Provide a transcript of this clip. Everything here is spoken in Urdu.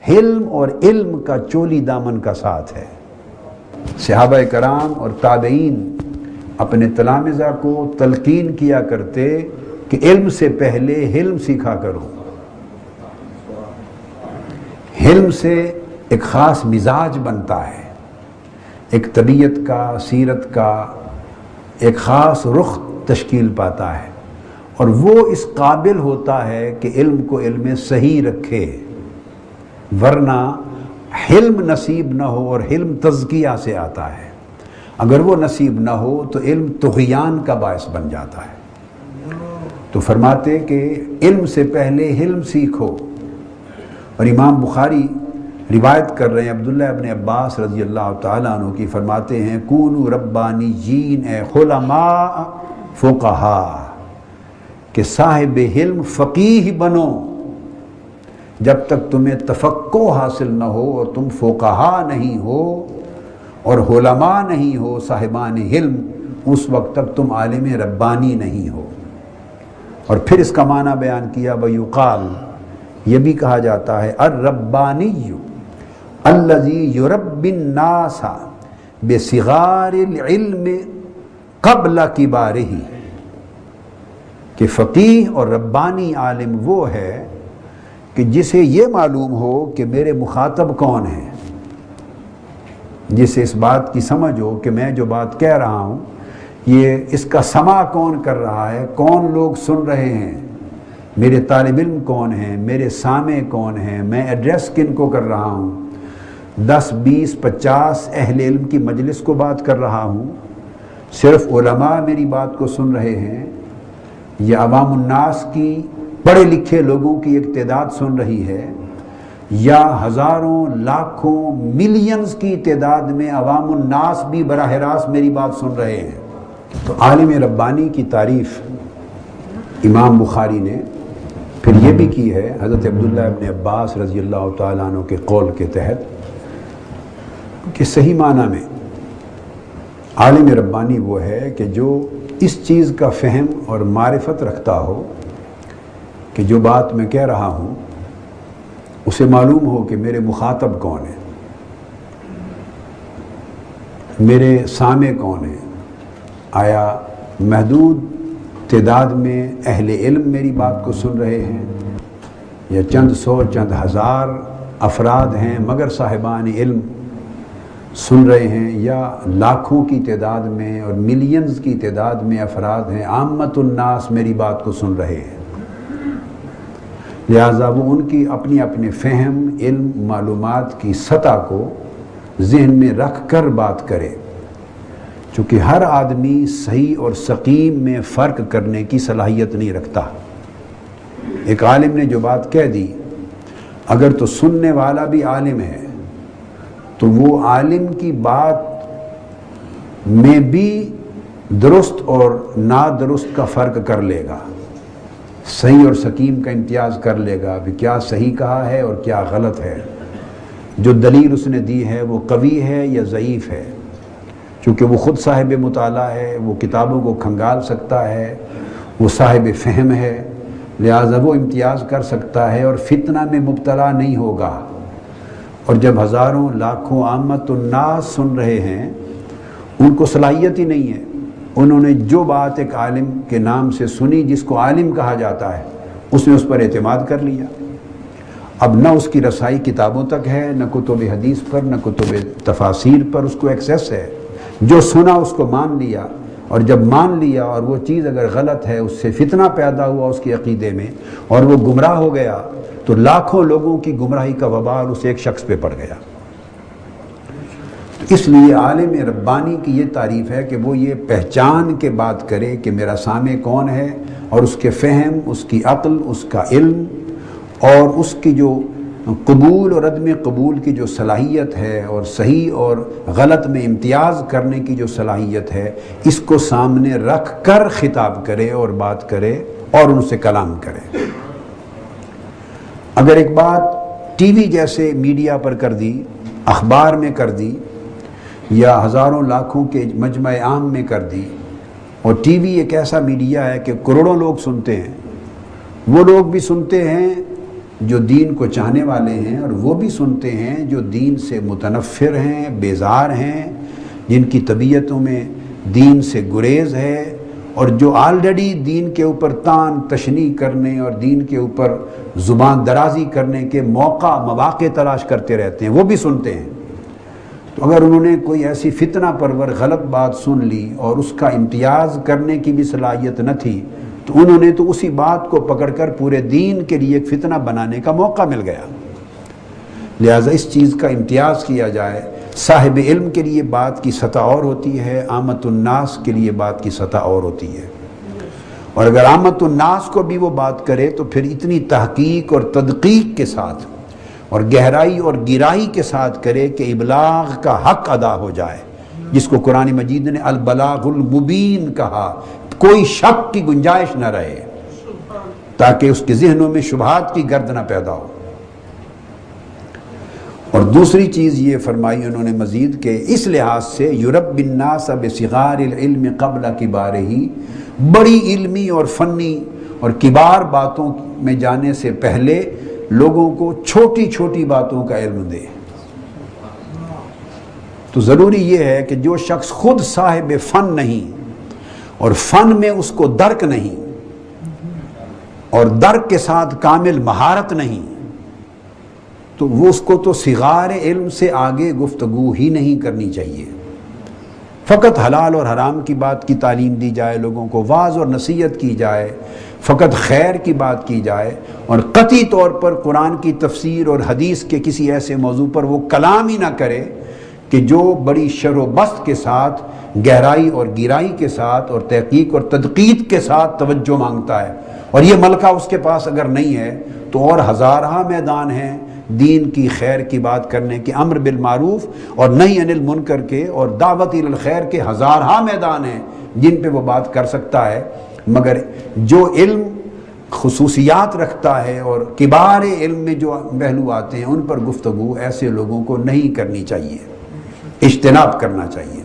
حلم اور علم کا چولی دامن کا ساتھ ہے۔ صحابہ کرام اور تابعین اپنے تلامذہ کو تلقین کیا کرتے کہ علم سے پہلے حلم سیکھا کرو۔ حلم سے ایک خاص مزاج بنتا ہے، ایک طبیعت کا، سیرت کا ایک خاص رخ تشکیل پاتا ہے، اور وہ اس قابل ہوتا ہے کہ علم کو علم صحیح رکھے، ورنہ حلم نصیب نہ ہو، اور حلم تزکیہ سے آتا ہے، اگر وہ نصیب نہ ہو تو علم طغیان کا باعث بن جاتا ہے۔ تو فرماتے کہ علم سے پہلے حلم سیکھو۔ اور امام بخاری روایت کر رہے ہیں عبداللہ ابن عباس رضی اللہ تعالیٰ عنہ کی، فرماتے ہیں کونوا ربانیین، اے علماء فقہاء، کہ صاحب علم فقیہ بنو جب تک تمہیں تفقہ حاصل نہ ہو اور تم فقہاء نہیں ہو اور علماء نہیں ہو صاحبان علم، اس وقت تک تم عالم ربانی نہیں ہو۔ اور پھر اس کا معنی بیان کیا، وَيُقال، یہ بھی کہا جاتا ہے الربانی الذی یربی الناس بصغار العلم قبل کبارہ، کہ فقیہ اور ربانی عالم وہ ہے کہ جسے یہ معلوم ہو کہ میرے مخاطب کون ہیں، جسے اس بات کی سمجھ ہو کہ میں جو بات کہہ رہا ہوں یہ اس کا سماع کون کر رہا ہے، کون لوگ سن رہے ہیں، میرے طالب علم کون ہیں، میرے سامع کون ہیں، میں ایڈریس کن کو کر رہا ہوں، 10 20 50 اہل علم کی مجلس کو بات کر رہا ہوں، صرف علماء میری بات کو سن رہے ہیں، یا عوام الناس کی پڑھے لکھے لوگوں کی ایک تعداد سن رہی ہے، یا ہزاروں لاکھوں ملینز کی تعداد میں عوام الناس بھی براہ راست میری بات سن رہے ہیں۔ تو عالم ربانی کی تعریف امام بخاری نے پھر یہ بھی کی ہے حضرت عبداللہ ابن عباس رضی اللہ تعالیٰ عنہ کے قول کے تحت، کہ صحیح معنی میں عالم ربانی وہ ہے کہ جو اس چیز کا فہم اور معرفت رکھتا ہو کہ جو بات میں کہہ رہا ہوں اسے معلوم ہو کہ میرے مخاطب کون ہیں، میرے سامع کون ہیں، آیا محدود تعداد میں اہل علم میری بات کو سن رہے ہیں، یا چند سو چند ہزار افراد ہیں مگر صاحبان علم سن رہے ہیں، یا لاکھوں کی تعداد میں اور ملینز کی تعداد میں افراد ہیں، عامت الناس میری بات کو سن رہے ہیں۔ لہٰذا وہ ان کی اپنی اپنے فہم، علم، معلومات کی سطح کو ذہن میں رکھ کر بات کرے، چونکہ ہر آدمی صحیح اور سقیم میں فرق کرنے کی صلاحیت نہیں رکھتا۔ ایک عالم نے جو بات کہہ دی، اگر تو سننے والا بھی عالم ہے تو وہ عالم کی بات میں بھی درست اور نادرست کا فرق کر لے گا، صحیح اور سقیم کا امتیاز کر لے گا کہ کیا صحیح کہا ہے اور کیا غلط ہے، جو دلیل اس نے دی ہے وہ قوی ہے یا ضعیف ہے، چونکہ وہ خود صاحب مطالعہ ہے، وہ کتابوں کو کھنگال سکتا ہے، وہ صاحب فہم ہے، لہٰذا وہ امتیاز کر سکتا ہے اور فتنہ میں مبتلا نہیں ہوگا۔ اور جب ہزاروں لاکھوں عامت الناس سن رہے ہیں، ان کو صلاحیت ہی نہیں ہے، انہوں نے جو بات ایک عالم کے نام سے سنی جس کو عالم کہا جاتا ہے، اس نے اس پر اعتماد کر لیا۔ اب نہ اس کی رسائی کتابوں تک ہے، نہ کتب حدیث پر، نہ کتب تفاسیر پر اس کو ایکسیس ہے، جو سنا اس کو مان لیا، اور جب مان لیا اور وہ چیز اگر غلط ہے، اس سے فتنہ پیدا ہوا اس کے عقیدے میں اور وہ گمراہ ہو گیا، تو لاکھوں لوگوں کی گمراہی کا وبال اس ایک شخص پہ پڑ گیا۔ اس لیے عالم ربانی کی یہ تعریف ہے کہ وہ یہ پہچان کے بات کرے کہ میرا سامع کون ہے، اور اس کے فہم، اس کی عقل، اس کا علم، اور اس کی جو قبول اور عدم قبول کی جو صلاحیت ہے، اور صحیح اور غلط میں امتیاز کرنے کی جو صلاحیت ہے، اس کو سامنے رکھ کر خطاب کرے اور بات کرے اور ان سے کلام کرے۔ اگر ایک بات ٹی وی جیسے میڈیا پر کر دی، اخبار میں کر دی، یا ہزاروں لاکھوں کے مجمع عام میں کر دی، اور ٹی وی ایک ایسا میڈیا ہے کہ کروڑوں لوگ سنتے ہیں، وہ لوگ بھی سنتے ہیں جو دین کو چاہنے والے ہیں، اور وہ بھی سنتے ہیں جو دین سے متنفر ہیں، بیزار ہیں، جن کی طبیعتوں میں دین سے گریز ہے، اور جو آلریڈی دین کے اوپر تان تشنیع کرنے اور دین کے اوپر زبان درازی کرنے کے مواقع تلاش کرتے رہتے ہیں، وہ بھی سنتے ہیں۔ تو اگر انہوں نے کوئی ایسی فتنہ پرور غلط بات سن لی اور اس کا امتیاز کرنے کی بھی صلاحیت نہ تھی، تو انہوں نے تو اسی بات کو پکڑ کر پورے دین کے لیے ایک فتنہ بنانے کا موقع مل گیا۔ لہٰذا اس چیز کا امتیاز کیا جائے۔ صاحب علم کے لیے بات کی سطح اور ہوتی ہے، عامت الناس کے لیے بات کی سطح اور ہوتی ہے، اور اگر عامت الناس کو بھی وہ بات کرے تو پھر اتنی تحقیق اور تدقیق کے ساتھ اور گہرائی اور گہرائی کے ساتھ کرے کہ ابلاغ کا حق ادا ہو جائے، جس کو قرآن مجید نے البلاغ المبین کہا، کوئی شک کی گنجائش نہ رہے، تاکہ اس کے ذہنوں میں شبہات کی گرد نہ پیدا ہو۔ اور دوسری چیز یہ فرمائی انہوں نے مزید کہ اس لحاظ سے یربی الناس بصغار العلم قبل کبارہ، بڑی علمی اور فنی اور کبار باتوں میں جانے سے پہلے لوگوں کو چھوٹی چھوٹی باتوں کا علم دے۔ تو ضروری یہ ہے کہ جو شخص خود صاحب فن نہیں اور فن میں اس کو درک نہیں اور درک کے ساتھ کامل مہارت نہیں، تو وہ اس کو تو صغار علم سے آگے گفتگو ہی نہیں کرنی چاہیے۔ فقط حلال اور حرام کی بات کی تعلیم دی جائے، لوگوں کو واعظ اور نصیحت کی جائے، فقط خیر کی بات کی جائے، اور قطعی طور پر قرآن کی تفسیر اور حدیث کے کسی ایسے موضوع پر وہ کلام ہی نہ کرے کہ جو بڑی شر و بست کے ساتھ، گہرائی اور گہرائی کے ساتھ اور تحقیق اور تدقیق کے ساتھ توجہ مانگتا ہے، اور یہ ملکہ اس کے پاس اگر نہیں ہے تو اور ہزارہ میدان ہیں دین کی خیر کی بات کرنے کے، امر بالمعروف اور نہی عن المنکر کے اور دعوت الی الخیر کے ہزارہ میدان ہیں جن پہ وہ بات کر سکتا ہے۔ مگر جو علم خصوصیات رکھتا ہے اور کبار علم میں جو پہلو آتے ہیں ان پر گفتگو ایسے لوگوں کو نہیں کرنی چاہیے، اجتناب کرنا چاہیے۔